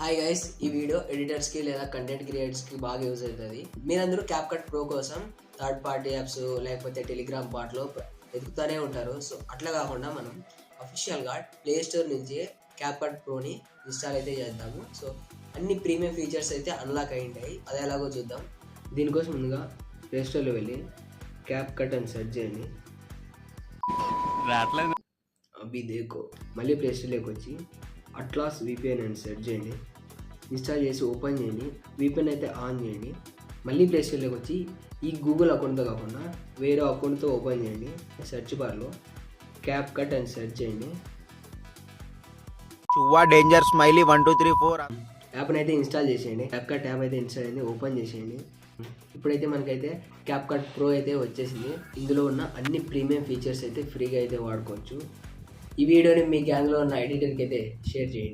Hi guys, ఈ video ఎడిటర్స్కి లేదా content క్రియేటర్స్కి బాగా యూజ్ అవుతుంది. మీరందరూ క్యాప్కట్ ప్రో కోసం థర్డ్ పార్టీ యాప్స్ లేకపోతే టెలిగ్రామ్ పార్ట్లో వెతుకుతూనే ఉంటారు. సో అట్లా కాకుండా మనం అఫీషియల్గా ప్లే స్టోర్ నుంచి క్యాప్కట్ ప్రోని ఇన్స్టాల్ అయితే చేద్దాము. సో అన్ని ప్రీమియం ఫీచర్స్ అయితే అన్లాక్ అయి ఉంటాయి. అది ఎలాగో చూద్దాం. దీనికోసం ముందుగా ప్లే స్టోర్లో వెళ్ళి క్యాప్కట్ అని సెర్చ్ చేయండి. అవి దేకో మళ్ళీ ప్లే స్టోర్లోకి వచ్చి అట్లాస్ VPN అని సెర్చ్ చేయండి. ఇన్స్టాల్ చేసి ఓపెన్ చేయండి. VPN అయితే ఆన్ చేయండి. మళ్ళీ ప్లే స్టోర్లోకి వచ్చి ఈ గూగుల్ అకౌంట్తో కాకుండా వేరే అకౌంట్తో ఓపెన్ చేయండి. సెర్చ్ బార్లో క్యాప్కట్ అని సెర్చ్ చేయండి. డేంజర్ స్మైలీ 1 2 3 4 యాప్ని అయితే ఇన్స్టాల్ చేసేయండి. క్యాప్కట్ యాప్ అయితే ఇన్స్టాల్ అయింది. ఓపెన్ చేసేయండి. ఇప్పుడైతే మనకైతే క్యాప్కట్ ప్రో అయితే వచ్చేసింది. ఇందులో ఉన్న అన్ని ప్రీమియం ఫీచర్స్ అయితే ఫ్రీగా అయితే వాడుకోవచ్చు. ఈ వీడియోని మీ గ్యాంగ్లో ఉన్న ఎడిటర్కి అయితే షేర్ చేయండి.